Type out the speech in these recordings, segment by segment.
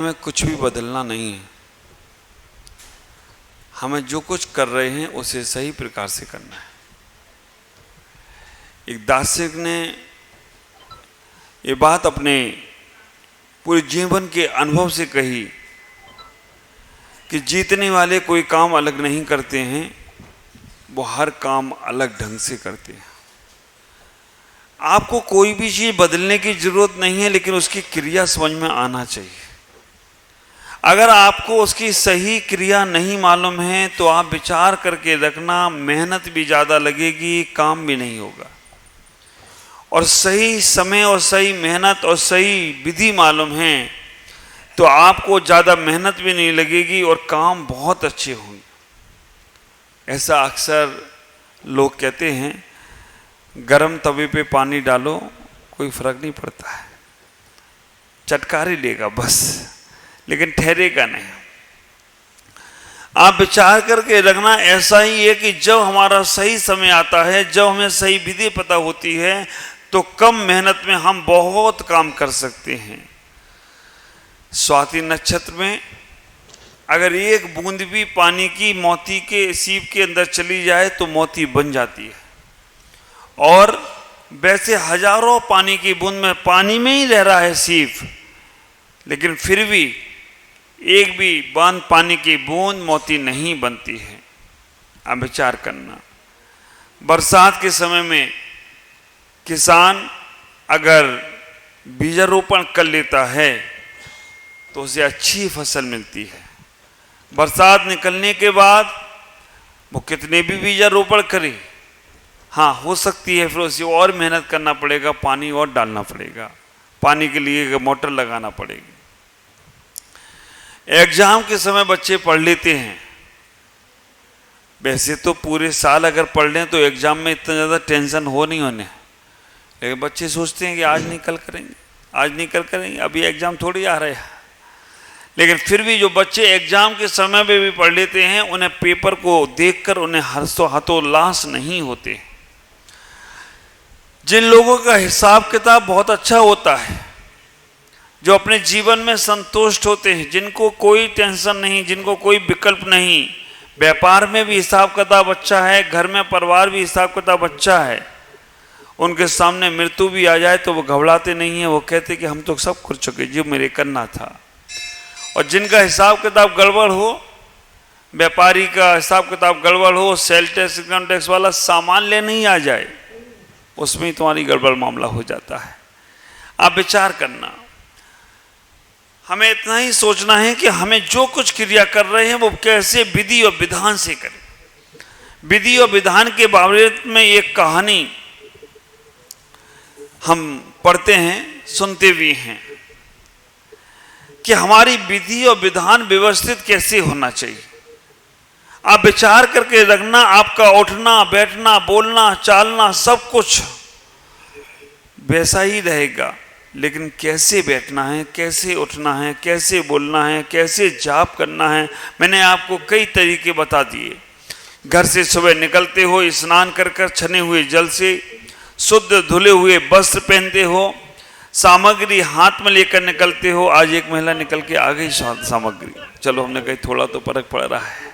हमें कुछ भी बदलना नहीं है। हमें जो कुछ कर रहे हैं उसे सही प्रकार से करना है। एक दार्शनिक ने ये बात अपने पूरे जीवन के अनुभव से कही कि जीतने वाले कोई काम अलग नहीं करते हैं, वो हर काम अलग ढंग से करते हैं। आपको कोई भी चीज बदलने की जरूरत नहीं है, लेकिन उसकी क्रिया समझ में आना चाहिए। अगर आपको उसकी सही क्रिया नहीं मालूम है तो आप विचार करके रखना, मेहनत भी ज़्यादा लगेगी, काम भी नहीं होगा। और सही समय और सही मेहनत और सही विधि मालूम है तो आपको ज़्यादा मेहनत भी नहीं लगेगी और काम बहुत अच्छे होंगे। ऐसा अक्सर लोग कहते हैं, गरम तवे पे पानी डालो कोई फर्क नहीं पड़ता है, चटकारी लेगा बस, लेकिन ठहरेगा नहीं। आप विचार करके रखना, ऐसा ही है कि जब हमारा सही समय आता है, जब हमें सही विधि पता होती है तो कम मेहनत में हम बहुत काम कर सकते हैं। स्वाति नक्षत्र में अगर एक बूंद भी पानी की मोती के सीप के अंदर चली जाए तो मोती बन जाती है। और वैसे हजारों पानी की बूंद में पानी में ही रह रहा है सीप, लेकिन फिर भी एक भी बांध पानी की बूंद मोती नहीं बनती है। अब विचार करना, बरसात के समय में किसान अगर बीजारोपण कर लेता है तो उसे अच्छी फसल मिलती है। बरसात निकलने के बाद वो कितने भी बीजारोपण करे, हाँ हो सकती है फिर उसे और मेहनत करना पड़ेगा, पानी और डालना पड़ेगा, पानी के लिए मोटर लगाना पड़ेगी। एग्जाम के समय बच्चे पढ़ लेते हैं, वैसे तो पूरे साल अगर पढ़ लें तो एग्जाम में इतना ज़्यादा टेंशन हो नहीं होने, लेकिन बच्चे सोचते हैं कि आज नहीं कल करेंगे, आज नहीं कल करेंगे, अभी एग्जाम थोड़ी आ रहे हैं। लेकिन फिर भी जो बच्चे एग्जाम के समय में भी पढ़ लेते हैं, उन्हें पेपर को देखकर उन्हें हर्षोल्लास नहीं होते। जिन लोगों का हिसाब किताब बहुत अच्छा होता है, जो अपने जीवन में संतुष्ट होते हैं, जिनको कोई टेंशन नहीं, जिनको कोई विकल्प नहीं, व्यापार में भी हिसाब किताब अच्छा है, घर में परिवार भी हिसाब किताब अच्छा है, उनके सामने मृत्यु भी आ जाए तो वो घबराते नहीं है। वो कहते कि हम तो सब कर चुके, जो मेरे करना था। और जिनका हिसाब किताब गड़बड़ हो, व्यापारी का हिसाब किताब गड़बड़ हो, सेल टैक्स इनकम टैक्स वाला सामान लेने ही आ जाए, उसमें ही तुम्हारी गड़बड़ मामला हो जाता है। आप विचार करना, हमें इतना ही सोचना है कि हमें जो कुछ क्रिया कर रहे हैं वो कैसे विधि और विधान से करें। विधि और विधान के बारे में एक कहानी हम पढ़ते हैं, सुनते भी हैं कि हमारी विधि और विधान व्यवस्थित कैसे होना चाहिए। आप विचार करके रखना, आपका उठना बैठना बोलना चालना सब कुछ वैसा ही रहेगा, लेकिन कैसे बैठना है, कैसे उठना है, कैसे बोलना है, कैसे जाप करना है, मैंने आपको कई तरीके बता दिए। घर से सुबह निकलते हो, स्नान कर कर छने हुए जल से शुद्ध धुले हुए वस्त्र पहनते हो, सामग्री हाथ में लेकर निकलते हो। आज एक महिला निकल के आ गई सामग्री, चलो हमने कही थोड़ा तो फर्क पड़ रहा है।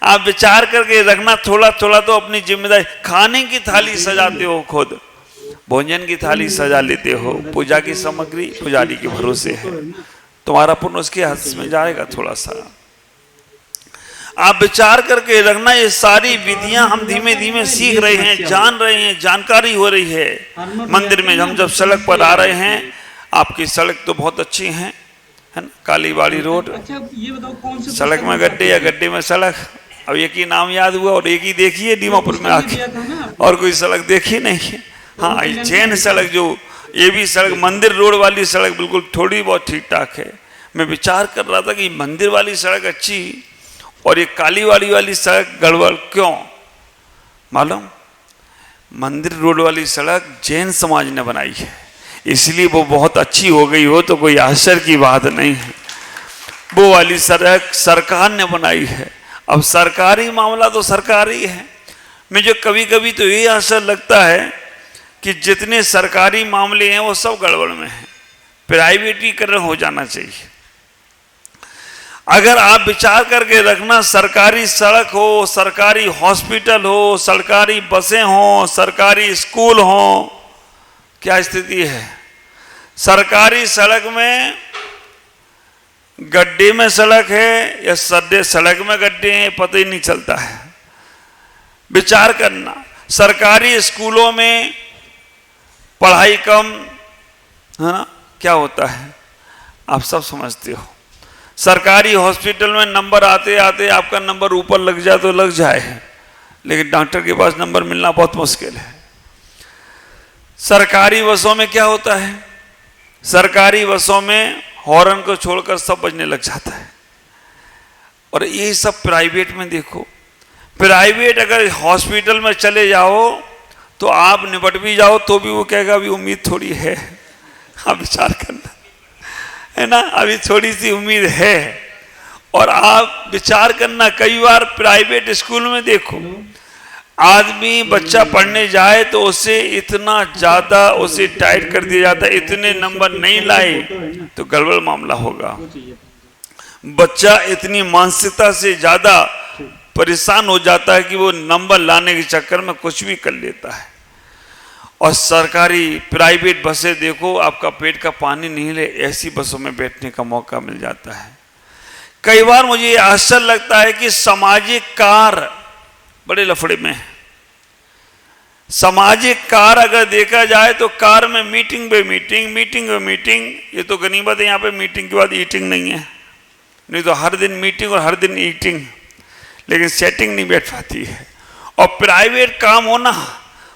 आप विचार करके रखना, थोड़ा थोड़ा तो अपनी जिम्मेदारी। खाने की थाली सजाते हो, खुद भोजन की थाली सजा लेते हो, पूजा की सामग्री पुजारी के भरोसे है, तुम्हारा पुण्य उसके हाथ में जाएगा थोड़ा सा। आप विचार करके रखना, ये सारी विधियां हम धीमे धीमे सीख रहे हैं, जान रहे हैं, जानकारी हो रही है। मंदिर में हम जब सड़क पर आ रहे हैं, आपकी सड़क तो बहुत अच्छी है ना, कालीबाड़ी रोड। अच्छा, ये बताओ कौन से सड़क में गड्ढे या गड्ढे में सड़क, अब एक ही नाम याद हुआ और एक ही देखी है दीमापुर में आके, और कोई सड़क देखी नहीं। हाँ, जैन सड़क जो ये भी सड़क, मंदिर रोड वाली सड़क बिल्कुल थोड़ी बहुत ठीक ठाक है। मैं विचार कर रहा था कि मंदिर वाली सड़क अच्छी और ये कालीबाड़ी वाली सड़क गड़बड़ क्यों मालूम? मंदिर रोड वाली सड़क जैन समाज ने बनाई है, इसलिए वो बहुत अच्छी हो गई हो तो कोई आश्चर्य की बात नहीं है। वो वाली सड़क सरकार ने बनाई है। अब सरकारी मामला तो सरकारी है। मुझे कभी कभी तो ये आश्चर्य लगता है कि जितने सरकारी मामले हैं वो सब गड़बड़ में हैं, प्राइवेटीकरण हो जाना चाहिए। अगर आप विचार करके रखना, सरकारी सड़क हो, सरकारी हॉस्पिटल हो, सरकारी बसें हो, सरकारी स्कूल हो, क्या स्थिति है? सरकारी सड़क में गड्ढे में सड़क है या सड्डे सड़क में गड्ढे हैं, पता ही नहीं चलता है। विचार करना, सरकारी स्कूलों में पढ़ाई कम है ना, क्या होता है आप सब समझते हो। सरकारी हॉस्पिटल में नंबर आते आते आपका नंबर ऊपर लग जाए तो लग जाए, लेकिन डॉक्टर के पास नंबर मिलना बहुत मुश्किल है। सरकारी बसों में क्या होता है? सरकारी बसों में हॉर्न को छोड़कर सब बजने लग जाता है। और ये सब प्राइवेट में देखो, प्राइवेट अगर हॉस्पिटल में चले जाओ तो आप निपट भी जाओ तो भी वो कहेगा अभी उम्मीद थोड़ी है। आप विचार करना, है ना, अभी थोड़ी सी उम्मीद है। और आप विचार करना, कई बार प्राइवेट स्कूल में देखो, आदमी बच्चा पढ़ने जाए तो उसे इतना ज्यादा उसे टाइट कर दिया जाता है, इतने नंबर नहीं लाए तो गड़बड़ मामला होगा। बच्चा इतनी मानसिकता से ज्यादा परेशान हो जाता है कि वो नंबर लाने के चक्कर में कुछ भी कर लेता है। और सरकारी प्राइवेट बसें देखो, आपका पेट का पानी नहीं ले ऐसी बसों में बैठने का मौका मिल जाता है। कई बार मुझे ये आश्चर्य लगता है कि सामाजिक कार्य बड़े लफड़े में है। सामाजिक कार्य अगर देखा जाए तो कार में मीटिंग पे मीटिंग, मीटिंग पे मीटिंग। ये तो गनीमत है यहाँ पे मीटिंग के बाद ईटिंग नहीं है, नहीं तो हर दिन मीटिंग और हर दिन ईटिंग, लेकिन सेटिंग नहीं बैठ पाती है। और प्राइवेट काम होना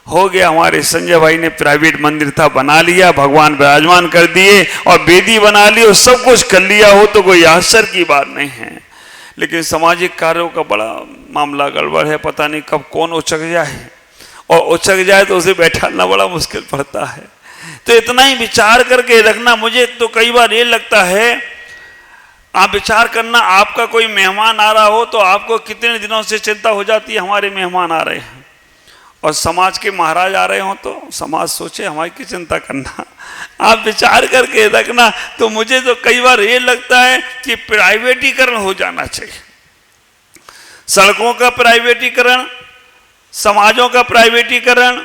हो गया। हमारे संजय भाई ने प्राइवेट मंदिर था बना लिया, भगवान विराजमान कर दिए और वेदी बना ली और सब कुछ कर लिया हो तो कोई आश्चर्य की बात नहीं है। लेकिन सामाजिक कार्यों का बड़ा मामला गड़बड़ है, पता नहीं कब कौन उचक जाए, और उचक जाए तो उसे बैठाना बड़ा मुश्किल पड़ता है। तो इतना ही विचार करके रखना। मुझे तो कई बार ये लगता है, आप विचार करना, आपका कोई मेहमान आ रहा हो तो आपको कितने दिनों से चिंता हो जाती है हमारे मेहमान आ रहे हैं, और समाज के महाराज आ रहे हो तो समाज सोचे हमारी की चिंता करना। आप विचार करके रखना। तो मुझे तो कई बार ये लगता है कि प्राइवेटीकरण हो जाना चाहिए, सड़कों का प्राइवेटीकरण, समाजों का प्राइवेटीकरण,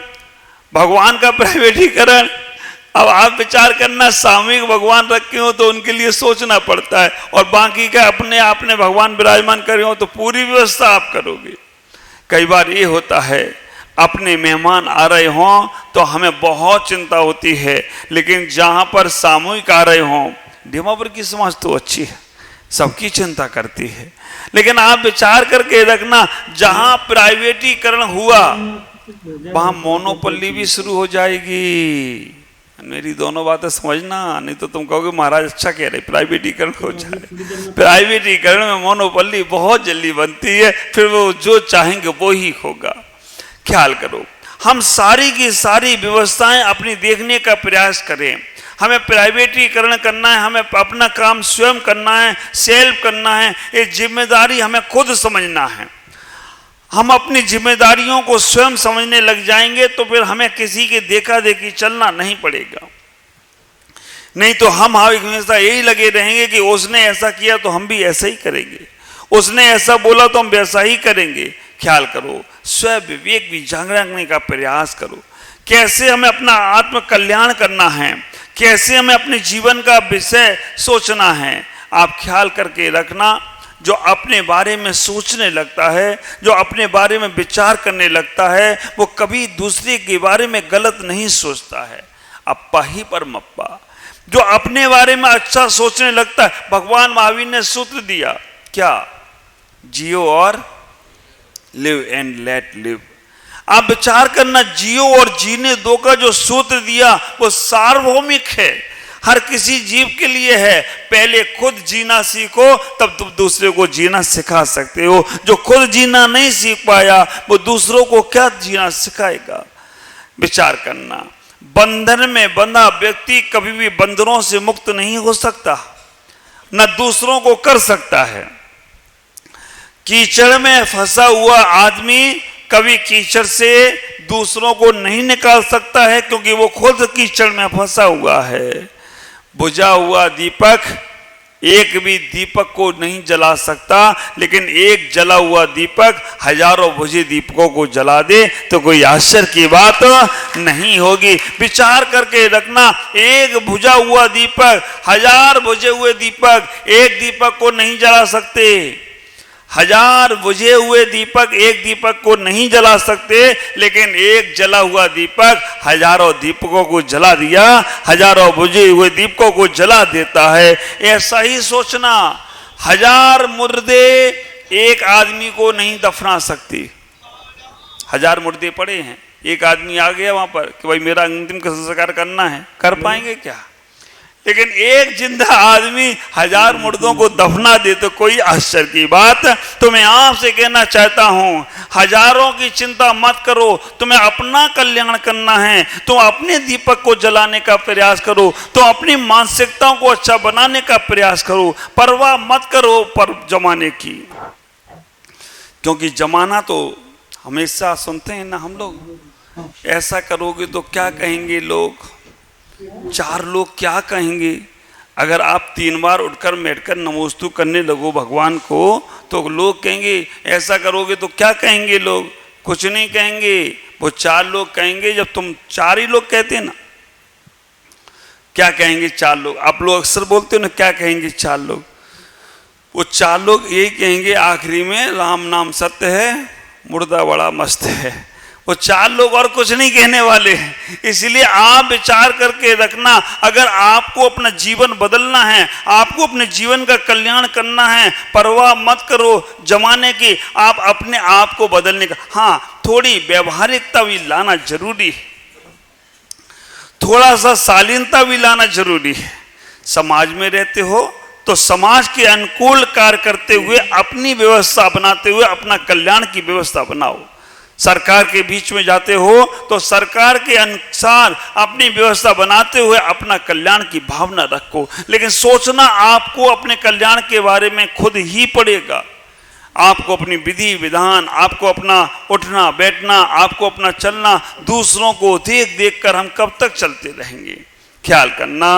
भगवान का प्राइवेटीकरण। अब आप विचार करना, सामूहिक भगवान रखे हो तो उनके लिए सोचना पड़ता है, और बाकी का अपने आपने भगवान विराजमान करे हो तो पूरी व्यवस्था आप करोगे। कई बार ये होता है, अपने मेहमान आ रहे हों तो हमें बहुत चिंता होती है, लेकिन जहां पर सामूहिक आ रहे हों, ढीमापुर की समाज तो अच्छी है, सबकी चिंता करती है। लेकिन आप विचार करके रखना, जहां प्राइवेटीकरण हुआ वहां मोनोपोली भी शुरू हो जाएगी। मेरी दोनों बातें समझना, नहीं तो तुम कहोगे महाराज अच्छा कह रहे, प्राइवेटीकरण हो जाए। प्राइवेटीकरण में मोनोपोली बहुत जल्दी बनती है, फिर वो जो चाहेंगे वो ही होगा। ख्याल करो, हम सारी की सारी व्यवस्थाएं अपनी देखने का प्रयास करें। हमें प्राइवेटीकरण करना है, हमें अपना काम स्वयं करना है, सेल्फ करना है। ये जिम्मेदारी हमें खुद समझना है। हम अपनी जिम्मेदारियों को स्वयं समझने लग जाएंगे तो फिर हमें किसी के देखा देखी चलना नहीं पड़ेगा। नहीं तो हम हमेशा यही लगे रहेंगे कि उसने ऐसा किया तो हम भी ऐसा ही करेंगे, उसने ऐसा बोला तो हम वैसा ही करेंगे। ख्याल करो, स्व विवेक भी जागने का प्रयास करो। कैसे हमें अपना आत्म कल्याण करना है, कैसे हमें अपने जीवन का विषय सोचना है। आप ख्याल करके रखना, जो अपने बारे में सोचने लगता है, जो अपने बारे में विचार करने लगता है, वो कभी दूसरे के बारे में गलत नहीं सोचता है। अप्पा ही परमप्पा। जो अपने बारे में अच्छा सोचने लगता है, भगवान महावीर ने सूत्र दिया क्या, जियो और लिव एंड लेट लिव। आप विचार करना, जियो और जीने दो का जो सूत्र दिया वो सार्वभौमिक है, हर किसी जीव के लिए है। पहले खुद जीना सीखो, तब तुम दूसरे को जीना सिखा सकते हो। जो खुद जीना नहीं सीख पाया वो दूसरों को क्या जीना सिखाएगा। विचार करना, बंधन में बंधा व्यक्ति कभी भी बंधनों से मुक्त नहीं हो सकता, न दूसरों को कर सकता है। कीचड़ में फंसा हुआ आदमी कभी कीचड़ से दूसरों को नहीं निकाल सकता है, क्योंकि वो खुद कीचड़ में फंसा हुआ है। बुझा हुआ दीपक एक भी दीपक को नहीं जला सकता, लेकिन एक जला हुआ दीपक हजारों बुझे दीपकों को जला दे तो कोई आश्चर्य की बात नहीं होगी। विचार करके रखना, एक बुझा हुआ दीपक, हजार बुझे हुए दीपक एक दीपक को नहीं जला सकते। हजार बुझे हुए दीपक एक दीपक को नहीं जला सकते, लेकिन एक जला हुआ दीपक हजारों दीपकों को जला दिया, हजारों बुझे हुए दीपकों को जला देता है। ऐसा ही सोचना, हजार मुर्दे एक आदमी को नहीं दफना सकती। हजार मुर्दे पड़े हैं, एक आदमी आ गया वहां पर कि भाई मेरा अंतिम संस्कार करना है, कर पाएंगे क्या? लेकिन एक जिंदा आदमी हजार मुर्दों को दफना दे तो कोई आश्चर्य की बात। तो मैं आपसे कहना चाहता हूं, हजारों की चिंता मत करो, तुम्हें अपना कल्याण करना है। तुम अपने दीपक को जलाने का प्रयास करो, तुम अपनी मानसिकताओं को अच्छा बनाने का प्रयास करो, परवाह मत करो पर जमाने की। क्योंकि जमाना तो हमेशा सुनते हैं ना हम लोग, ऐसा करोगे तो क्या कहेंगे लोग, चार लोग क्या कहेंगे। अगर आप 3 बार उठकर बैठकर नमोस्तु करने लगो भगवान को तो लोग कहेंगे ऐसा करोगे तो क्या कहेंगे लोग, कुछ नहीं कहेंगे। वो 4 लोग कहेंगे, जब तुम 4 ही लोग कहते ना, क्या कहेंगे 4 लोग? आप लोग अक्सर बोलते हो ना क्या कहेंगे 4 लोग? वो 4 लोग यही कहेंगे आखिरी में, राम नाम सत्य है, मुर्दा बड़ा मस्त है। वो 4 लोग और कुछ नहीं कहने वाले हैं। इसलिए आप विचार करके रखना, अगर आपको अपना जीवन बदलना है, आपको अपने जीवन का कल्याण करना है, परवाह मत करो जमाने की, आप अपने आप को बदलने का। हाँ, थोड़ी व्यवहारिकता भी लाना जरूरी है, थोड़ा सा शालीनता भी लाना जरूरी है। समाज में रहते हो तो समाज के अनुकूल कार्य करते हुए, अपनी व्यवस्था बनाते हुए अपना कल्याण की व्यवस्था बनाओ। सरकार के बीच में जाते हो तो सरकार के अनुसार अपनी व्यवस्था बनाते हुए अपना कल्याण की भावना रखो। लेकिन सोचना आपको अपने कल्याण के बारे में खुद ही पड़ेगा। आपको अपनी विधि विधान, आपको अपना उठना बैठना, आपको अपना चलना, दूसरों को देख देख कर हम कब तक चलते रहेंगे। ख्याल करना,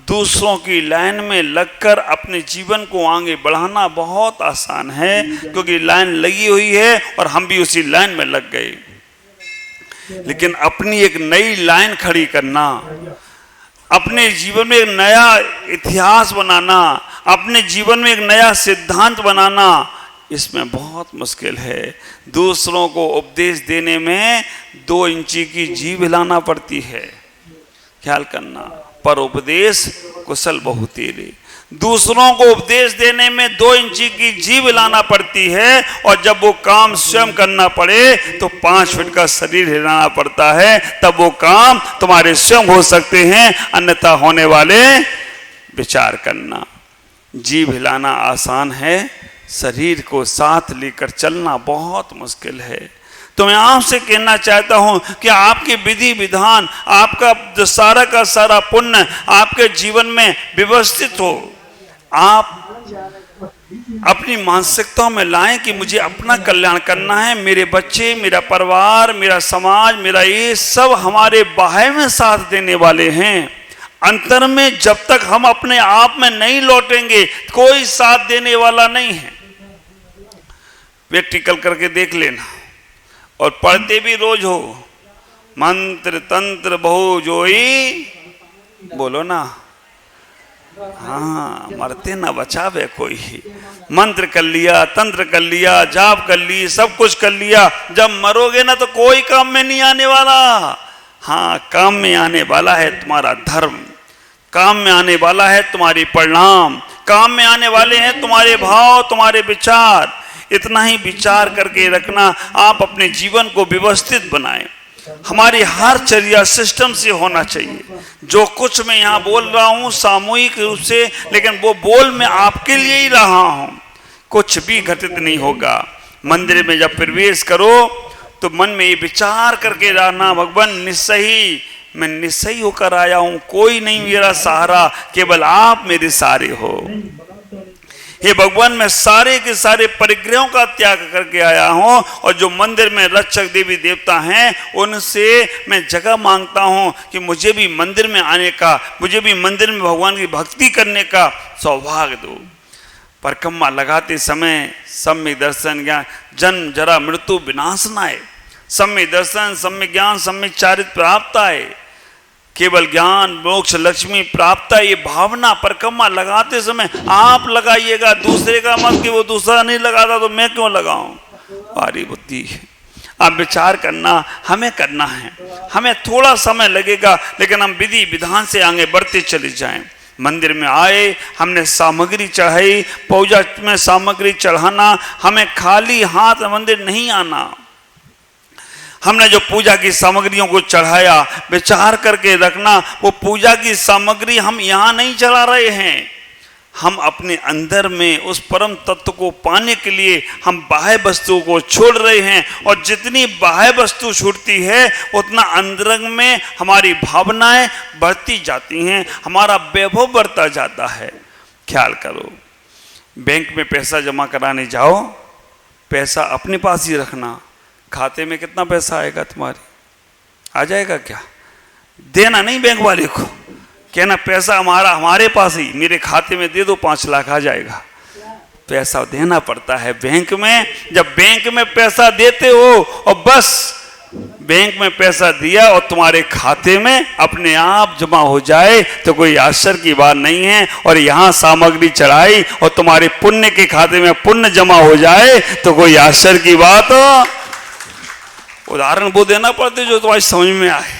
दूसरों की लाइन में लगकर अपने जीवन को आगे बढ़ाना बहुत आसान है, क्योंकि लाइन लगी हुई है और हम भी उसी लाइन में लग गए। लेकिन अपनी एक नई लाइन खड़ी करना, अपने जीवन में एक नया इतिहास बनाना, अपने जीवन में एक नया सिद्धांत बनाना, इसमें बहुत मुश्किल है। दूसरों को उपदेश देने में 2 इंची की जीभ हिलाना पड़ती है। ख्याल करना, पर उपदेश कुशल बहु तेरे। दूसरों को उपदेश देने में 2 इंची की जीभ हिलाना पड़ती है, और जब वो काम स्वयं करना पड़े तो 5 फीट का शरीर हिलाना पड़ता है। तब वो काम तुम्हारे स्वयं हो सकते हैं, अन्यथा होने वाले। विचार करना, जीभ हिलाना आसान है, शरीर को साथ लेकर चलना बहुत मुश्किल है। तो मैं आपसे कहना चाहता हूं कि आपकी विधि विधान, आपका जो सारा का सारा पुण्य आपके जीवन में व्यवस्थित हो। आप अपनी मानसिकताओं में लाएं कि मुझे अपना कल्याण करना है, मेरे बच्चे, मेरा परिवार, मेरा समाज, मेरा ये सब हमारे बाह्य में साथ देने वाले हैं। अंतर में जब तक हम अपने आप में नहीं लौटेंगे, कोई साथ देने वाला नहीं है। प्रैक्टिकल करके देख लेना, और पढ़ते भी रोज हो, मंत्र तंत्र बहु जोई, बोलो ना, हाँ, मरते ना बचावे कोई। मंत्र कर लिया, तंत्र कर लिया, जाप कर ली, सब कुछ कर लिया, जब मरोगे ना तो कोई काम में नहीं आने वाला। हाँ, काम में आने वाला है तुम्हारा धर्म, काम में आने वाला है तुम्हारी परिणाम, काम में आने वाले हैं तुम्हारे भाव, तुम्हारे विचार। इतना ही विचार करके रखना, आप अपने जीवन को व्यवस्थित बनाएं। हमारी हर चर्या सिस्टम से होना चाहिए। जो कुछ मैं यहाँ बोल रहा हूँ सामूहिक रूप से, लेकिन वो बोल मैं आपके लिए ही रहा हूँ, कुछ भी घटित नहीं होगा। मंदिर में जब प्रवेश करो तो मन में ये विचार करके रहना, भगवान निस्सही, मैं निस्सही होकर आया हूँ, कोई नहीं मेरा सहारा, केवल आप मेरे सहारे हो। हे भगवान, मैं सारे के सारे परिग्रहों का त्याग करके आया हूं और जो मंदिर में रक्षक देवी देवता हैं उनसे मैं जगह मांगता हूं कि मुझे भी मंदिर में आने का, मुझे भी मंदिर में भगवान की भक्ति करने का सौभाग्य दो। परिक्रमा लगाते समय सम्यक दर्शन ज्ञान, जन्म जरा मृत्यु विनाशनाय, सम्यक दर्शन, सम्यक ज्ञान, सम्यक चारित्र प्राप्त आए, केवल ज्ञान मोक्ष लक्ष्मी प्राप्त है, ये भावना परिक्रमा लगाते समय आप लगाइएगा, दूसरे का मत कि वो दूसरा नहीं लगाता तो मैं क्यों लगाऊं। भारी बुद्धि है। आप विचार करना, हमें करना है, हमें थोड़ा समय लगेगा लेकिन हम विधि विधान से आगे बढ़ते चले जाएं। मंदिर में आए, हमने सामग्री चढ़ाई, पूजा में सामग्री चढ़ाना, हमें खाली हाथ मंदिर नहीं आना। हमने जो पूजा की सामग्रियों को चढ़ाया, विचार करके रखना वो पूजा की सामग्री हम यहाँ नहीं चढ़ा रहे हैं, हम अपने अंदर में उस परम तत्व को पाने के लिए हम बाह्य वस्तुओं को छोड़ रहे हैं। और जितनी बाह्य वस्तु छूटती है उतना अंतरंग में हमारी भावनाएं बढ़ती जाती हैं, हमारा वैभव बढ़ता जाता है। ख्याल करो, बैंक में पैसा जमा कराने जाओ, पैसा अपने पास ही रखना, खाते में कितना पैसा आएगा तुम्हारे, आ जाएगा क्या? देना नहीं बैंक वाले को, कहना पैसा हमारा हमारे पास ही, मेरे खाते में दे दो 5 लाख आ जाएगा। पैसा देना पड़ता है बैंक में। जब बैंक में पैसा देते हो और बस बैंक में पैसा दिया और तुम्हारे खाते में अपने आप जमा हो जाए तो कोई आश्चर्य की बात नहीं है। और यहाँ सामग्री चढ़ाई और तुम्हारे पुण्य के खाते में पुण्य जमा हो जाए तो कोई आश्चर्य की बात। उदाहरण वो देना पड़ते जो तुम्हारी समझ में आए,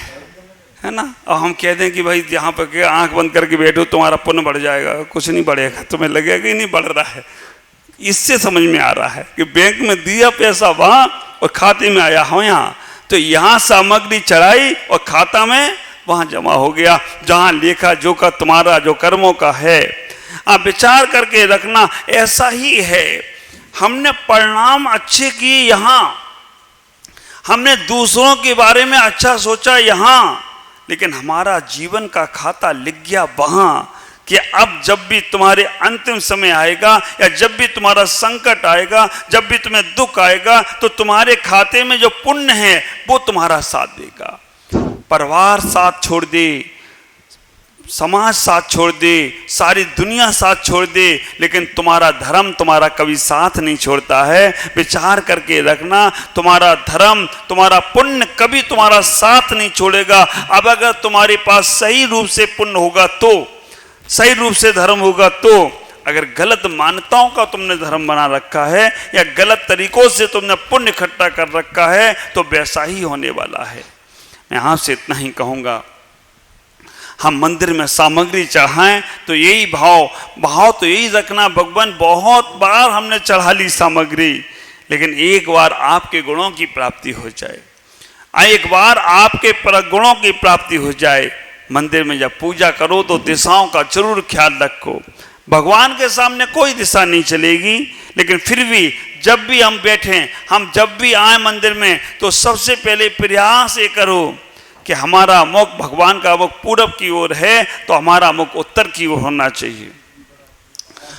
है ना। और हम कह दें कि भाई यहाँ पर के आंख बंद करके बैठो तुम्हारा पुण्य बढ़ जाएगा, कुछ नहीं बढ़ेगा, तुम्हें लगेगा कि नहीं बढ़ रहा है। इससे समझ में आ रहा है कि बैंक में दिया पैसा वहाँ और खाते में आया हो यहाँ, तो यहाँ सामग्री चढ़ाई और खाता में वहाँ जमा हो गया, जहाँ लेखा जोखा तुम्हारा जो कर्मों का है। आप विचार करके रखना, ऐसा ही है। हमने परिणाम अच्छे किए यहाँ, हमने दूसरों के बारे में अच्छा सोचा यहाँ, लेकिन हमारा जीवन का खाता लिख गया वहाँ कि अब जब भी तुम्हारे अंतिम समय आएगा या जब भी तुम्हारा संकट आएगा, जब भी तुम्हें दुख आएगा, तो तुम्हारे खाते में जो पुण्य है वो तुम्हारा साथ देगा। परिवार साथ छोड़ दे, समाज साथ छोड़ दे, सारी दुनिया साथ छोड़ दे, लेकिन तुम्हारा धर्म तुम्हारा कभी साथ नहीं छोड़ता है। विचार करके रखना, तुम्हारा धर्म तुम्हारा पुण्य कभी तुम्हारा साथ नहीं छोड़ेगा। अब अगर तुम्हारे पास सही रूप से पुण्य होगा तो, सही रूप से धर्म होगा तो, अगर गलत मान्यताओं का तुमने धर्म बना रखा है या गलत तरीकों से तुमने पुण्य इकट्ठा कर रखा है तो वैसा ही होने वाला है। मैं आपसे इतना ही कहूँगा, हम मंदिर में सामग्री चढ़ाएं तो यही भाव तो यही रखना, भगवान बहुत बार हमने चढ़ा ली सामग्री, लेकिन एक बार आपके गुणों की प्राप्ति हो जाए, एक बार आपके गुणों की प्राप्ति हो जाए। मंदिर में जब पूजा करो तो दिशाओं का जरूर ख्याल रखो। भगवान के सामने कोई दिशा नहीं चलेगी, लेकिन फिर भी जब भी हम बैठें, हम जब भी आए मंदिर में, तो सबसे पहले प्रयास ये करो कि हमारा मुख, भगवान का मुख पूरब की ओर है तो हमारा मुख उत्तर की ओर होना चाहिए।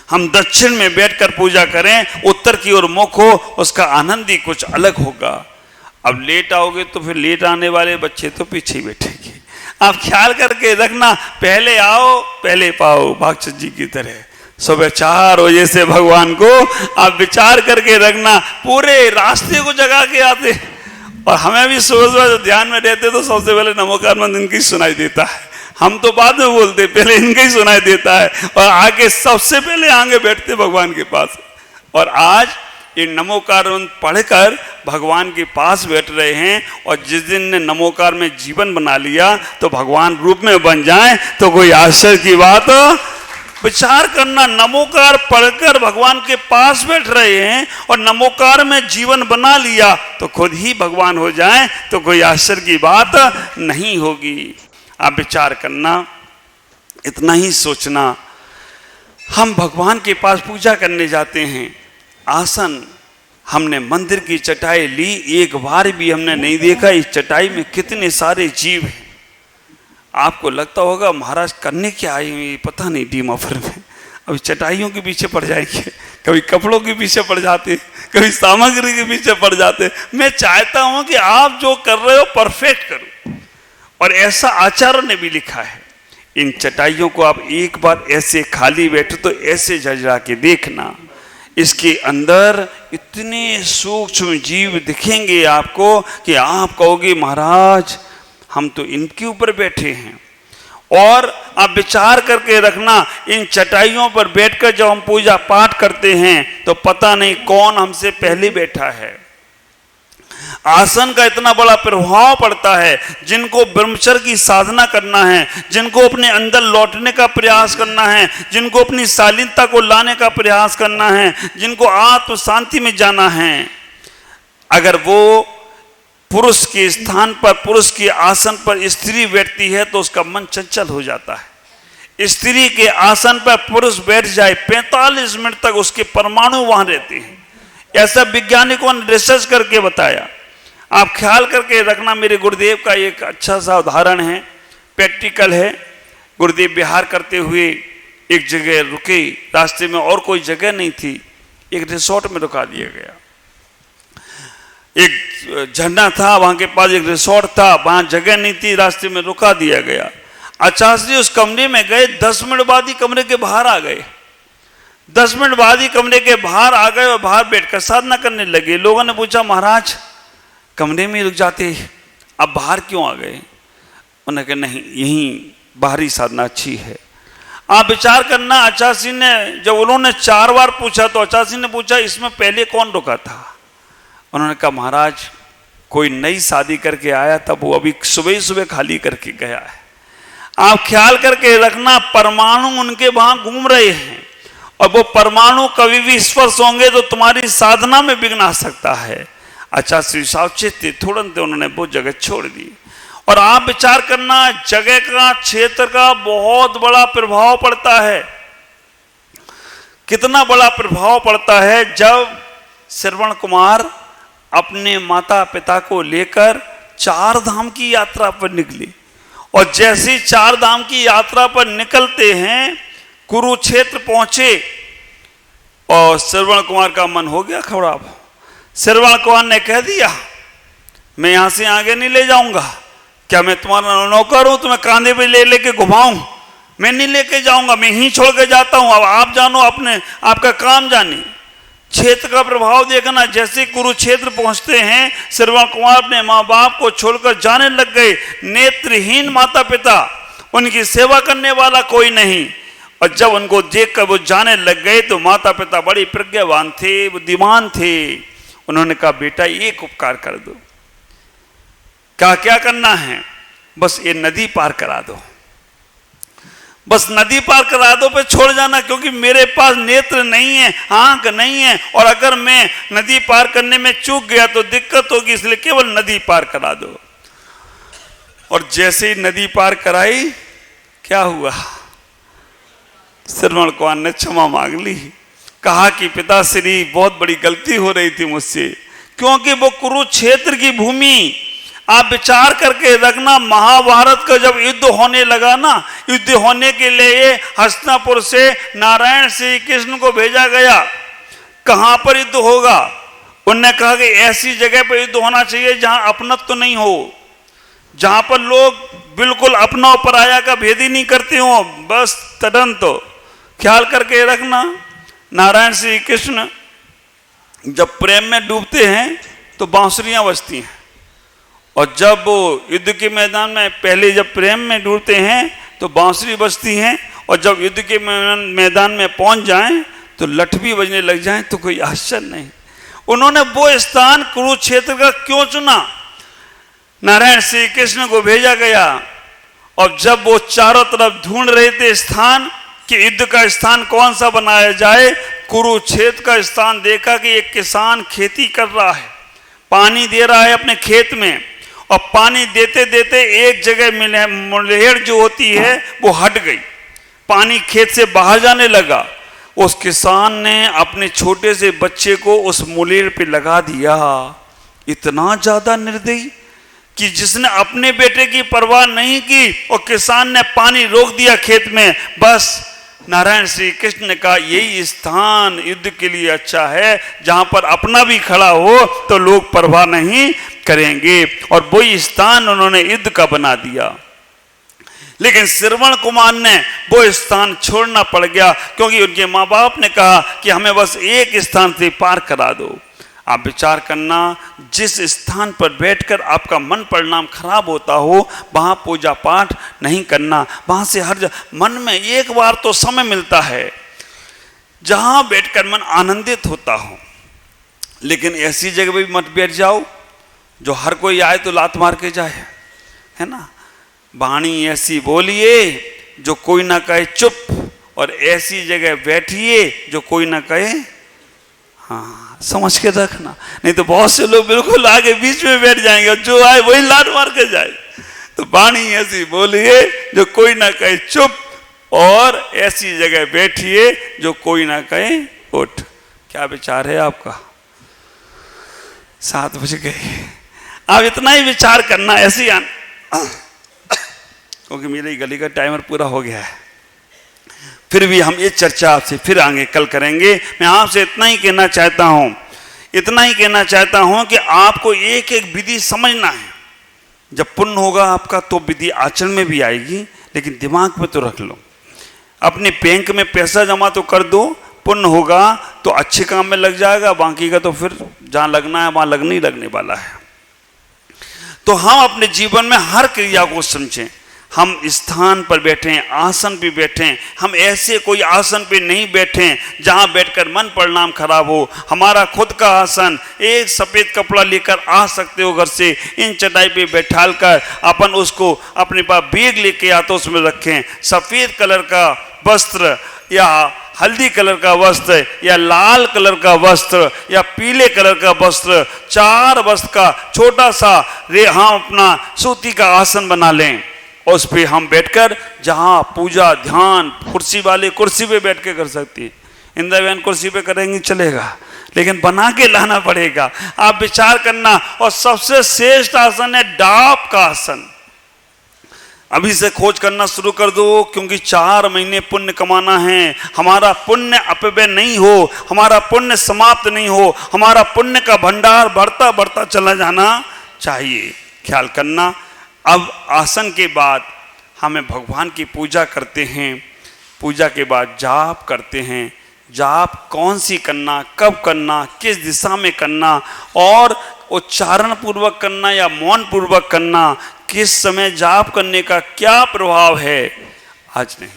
हम दक्षिण में बैठकर पूजा करें, उत्तर की ओर मुख हो, उसका आनंद ही कुछ अलग होगा। अब लेट आओगे तो फिर लेट आने वाले बच्चे तो पीछे ही बैठेंगे। आप ख्याल करके रखना, पहले आओ पहले पाओ, भागचंद जी की तरह सुबह 4 बजे से भगवान को आप विचार करके रखना, पूरे रास्ते को जगा के आते। और हमें भी सुबह ध्यान में रहते तो सबसे पहले नमोकार मंत्र इनकी सुनाई देता है, हम तो बाद में बोलते, पहले इनका ही सुनाई देता है और आगे सबसे पहले आगे बैठते भगवान के पास। और आज ये नमोकार मंत्र पढ़कर भगवान के पास बैठ रहे हैं। और जिस दिन ने नमोकार में जीवन बना लिया तो भगवान रूप में बन जाए तो कोई आश्चर्य की बात। विचार करना, नमोकार पढ़कर भगवान के पास बैठ रहे हैं और नमोकार में जीवन बना लिया तो खुद ही भगवान हो जाए तो कोई आश्चर्य की बात नहीं होगी। आप विचार करना, इतना ही सोचना, हम भगवान के पास पूजा करने जाते हैं, आसन हमने मंदिर की चटाई ली, एक बार भी हमने नहीं देखा इस चटाई में कितने सारे जीव हैं। आपको लगता होगा महाराज करने क्या आए हुए, पता नहीं डीमापुर में, अभी चटाइयों के पीछे पड़ जाएंगे। कभी कपड़ों के पीछे पड़ जाते, कभी सामग्री के पीछे पड़ जाते। मैं चाहता हूं कि आप जो कर रहे हो परफेक्ट करो, और ऐसा आचार्यों ने भी लिखा है। इन चटाइयों को आप एक बार ऐसे खाली बैठो तो ऐसे झरझरा के देखना, इसके अंदर इतने सूक्ष्म जीव दिखेंगे आपको कि आप कहोगे महाराज हम तो इनके ऊपर बैठे हैं। और आप विचार करके रखना, इन चटाइयों पर बैठकर जब हम पूजा पाठ करते हैं तो पता नहीं कौन हमसे पहले बैठा है। आसन का इतना बड़ा प्रभाव पड़ता है। जिनको ब्रह्मचर्य की साधना करना है, जिनको अपने अंदर लौटने का प्रयास करना है, जिनको अपनी शालीनता को लाने का प्रयास करना है, जिनको आत्म शांति में जाना है, अगर वो पुरुष के स्थान पर, पुरुष के आसन पर स्त्री बैठती है तो उसका मन चंचल हो जाता है। स्त्री के आसन पर पुरुष बैठ जाए 45 मिनट तक उसके परमाणु वहां रहते हैं। ऐसा वैज्ञानिकों ने रिसर्च करके बताया। आप ख्याल करके रखना। मेरे गुरुदेव का एक अच्छा सा उदाहरण है, प्रैक्टिकल है। गुरुदेव विहार करते हुए एक जगह रुके, रास्ते में और कोई जगह नहीं थी, एक रिसोर्ट में रुका दिया गया। एक झरना था, वहां के पास एक रिसोर्ट था, वहां जगह नहीं थी, रास्ते में रुका दिया गया। आचार्य उस कमरे में गए, 10 मिनट बाद ही कमरे के बाहर आ गए। 10 मिनट बाद ही कमरे के बाहर आ गए और बाहर बैठकर साधना करने लगे। लोगों ने पूछा महाराज कमरे में रुक जाते, अब बाहर क्यों आ गए? उन्होंने कहा नहीं, यहीं बाहरी साधना अच्छी है। आप विचार करना, आचार्य ने जब उन्होंने 4 बार पूछा तो आचार्य ने पूछा इसमें पहले कौन रुका था? उन्होंने कहा महाराज कोई नई शादी करके आया था, वो अभी सुबह सुबह खाली करके गया है। आप ख्याल करके रखना, परमाणु उनके वहां घूम रहे हैं और वो परमाणु कभी भी स्पर्श होंगे तो तुम्हारी साधना में विघ्न आ सकता है। अच्छा श्री सावचेत थे, तुरंत उन्होंने वो जगह छोड़ दी। और आप विचार करना, जगह का, क्षेत्र का बहुत बड़ा प्रभाव पड़ता है। कितना बड़ा प्रभाव पड़ता है। जब श्रवण कुमार अपने माता पिता को लेकर 4 धाम की यात्रा पर निकले, और जैसे 4 धाम की यात्रा पर निकलते हैं कुरुक्षेत्र पहुंचे और श्रवण कुमार का मन हो गया खराब। श्रवण कुमार ने कह दिया मैं यहां से आगे नहीं ले जाऊंगा, क्या मैं तुम्हारा नौकर हूं तुम्हें कांधे पे ले लेके घुमाऊं? मैं नहीं लेके जाऊंगा, मैं ही छोड़ के जाता हूं, अब आप जानो, अपने आपका काम जाने। क्षेत्र का प्रभाव देखना, जैसे कुरुक्षेत्र पहुंचते हैं श्रवण कुमार अपने माँ बाप को छोड़कर जाने लग गए। नेत्रहीन माता पिता, उनकी सेवा करने वाला कोई नहीं। और जब उनको देखकर वो जाने लग गए तो माता पिता बड़ी प्रज्ञावान थे, बुद्धिमान थे। उन्होंने कहा बेटा एक उपकार कर दो। क्या करना है? बस ये नदी पार करा दो, बस नदी पार करा दो, पे छोड़ जाना, क्योंकि मेरे पास नेत्र नहीं है, आंख नहीं है, और अगर मैं नदी पार करने में चूक गया तो दिक्कत होगी, इसलिए केवल नदी पार करा दो। और जैसे ही नदी पार कराई, क्या हुआ? श्रवण कुमार ने क्षमा मांग ली, कहा कि पिताश्री बहुत बड़ी गलती हो रही थी मुझसे, क्योंकि वो कुरुक्षेत्र की भूमि, आप विचार करके रखना, महाभारत का जब युद्ध होने लगा ना, युद्ध होने के लिए हस्तिनापुर से नारायण श्री कृष्ण को भेजा गया। कहां पर युद्ध होगा? उन्होंने कहा कि ऐसी जगह पर युद्ध होना चाहिए जहां अपनत्व तो नहीं हो, जहां पर लोग बिल्कुल अपना और पराया का भेद ही नहीं करते हो, बस तुरंत। ख्याल करके रखना, नारायण श्री कृष्ण जब प्रेम में डूबते हैं तो बांसुरियां बजती हैं, और जब वो युद्ध के मैदान में पहले जब प्रेम में डूबते हैं तो बांसुरी बजती हैं, और जब युद्ध के मैदान में पहुंच जाएं तो लठ भी बजने लग जाएं तो कोई आश्चर्य नहीं। उन्होंने वो स्थान कुरुक्षेत्र का क्यों चुना? नारायण श्री कृष्ण को भेजा गया, और जब वो चारों तरफ ढूंढ रहे थे स्थान कि युद्ध का स्थान कौन सा बनाया जाए, कुरुक्षेत्र का स्थान देखा कि एक किसान खेती कर रहा है, पानी दे रहा है अपने खेत में, और पानी देते देते एक जगह मुलेर जो होती है वो हट गई, पानी खेत से बाहर जाने लगा। उस किसान ने अपने छोटे से बच्चे को उस मुलेर पे लगा दिया। इतना ज्यादा निर्दयी कि जिसने अपने बेटे की परवाह नहीं की, और किसान ने पानी रोक दिया खेत में, बस नारायण श्री कृष्ण का यही स्थान युद्ध के लिए अच्छा है, जहां पर अपना भी खड़ा हो तो लोग परवाह नहीं करेंगे, और वही स्थान उन्होंने युद्ध का बना दिया। लेकिन श्रवण कुमार ने वो स्थान छोड़ना पड़ गया, क्योंकि उनके माँ बाप ने कहा कि हमें बस एक स्थान से पार करा दो। आप विचार करना, जिस स्थान पर बैठकर आपका मन परिणाम खराब होता हो, वहाँ पूजा पाठ नहीं करना। वहाँ से मन में एक बार तो समय मिलता है जहाँ बैठकर मन आनंदित होता हो, लेकिन ऐसी जगह भी मत बैठ जाओ जो हर कोई आए तो लात मार के जाए, है ना। वाणी ऐसी बोलिए जो कोई ना कहे चुप, और ऐसी जगह बैठिए जो कोई ना कहे हाँ। समझ के रखना, नहीं तो बहुत से लोग बिल्कुल आगे बीच में बैठ जाएंगे, जो आए वही लात मार के जाए। तो वाणी ऐसी बोलिए जो कोई ना कहे चुप, और ऐसी जगह बैठिए जो कोई ना कहे उठ। क्या विचार है आपका? 7 बज गए। आप इतना ही विचार करना, ऐसे ही क्योंकि मेरी गली का टाइमर पूरा हो गया है। फिर भी हम ये चर्चा आपसे फिर आगे कल करेंगे। मैं आपसे इतना ही कहना चाहता हूं कि आपको एक एक विधि समझना है। जब पुण्य होगा आपका तो विधि आचरण में भी आएगी, लेकिन दिमाग में तो रख लो। अपने बैंक में पैसा जमा तो कर दो, पुण्य होगा तो अच्छे काम में लग जाएगा, बाकी का तो फिर जहां लगना है वहां लगने वाला है। तो हम अपने जीवन में हर क्रिया को समझें। हम स्थान पर बैठे, आसन पे बैठे, हम ऐसे कोई आसन पे नहीं बैठे जहां बैठकर मन परिणाम खराब हो। हमारा खुद का आसन, एक सफ़ेद कपड़ा लेकर आ सकते हो घर से, इन चटाई पे बैठाल कर अपन उसको अपने पास बैग लेके आते उसमें रखें। सफ़ेद कलर का वस्त्र या हल्दी कलर का वस्त्र या लाल कलर का वस्त्र या पीले कलर का वस्त्र, 4 वस्त्र का छोटा सा हम अपना सूती का आसन बना लें। उस पे हम बैठकर जहां पूजा ध्यान, कुर्सी वाले कुर्सी पे बैठ के कर सकती है, इंदिरा बहन कुर्सी पे करेंगी चलेगा, लेकिन बना के लाना पड़ेगा। आप विचार करना। और सबसे श्रेष्ठ आसन है डाब का आसन। अभी से खोज करना शुरू कर दो, क्योंकि 4 महीने पुण्य कमाना है। हमारा पुण्य अपव्यय नहीं हो, हमारा पुण्य समाप्त नहीं हो, हमारा पुण्य का भंडार बढ़ता बढ़ता चला जाना चाहिए। ख्याल करना। अब आसन के बाद हमें भगवान की पूजा करते हैं, पूजा के बाद जाप करते हैं। जाप कौन सी करना, कब करना, किस दिशा में करना, और उच्चारण पूर्वक करना या मौन पूर्वक करना, किस समय जाप करने का क्या प्रभाव है, आज नहीं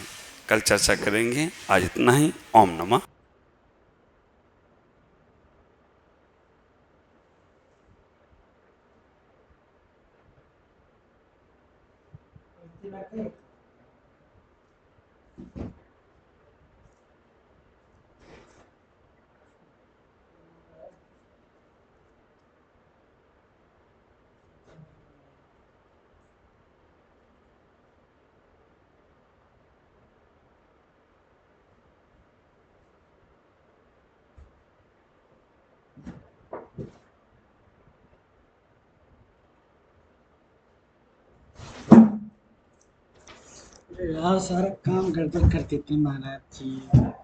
कल चर्चा करेंगे। आज इतना ही। ओम नमः। यार सारा काम गड़बड़ कर देते हैं महाराज जी।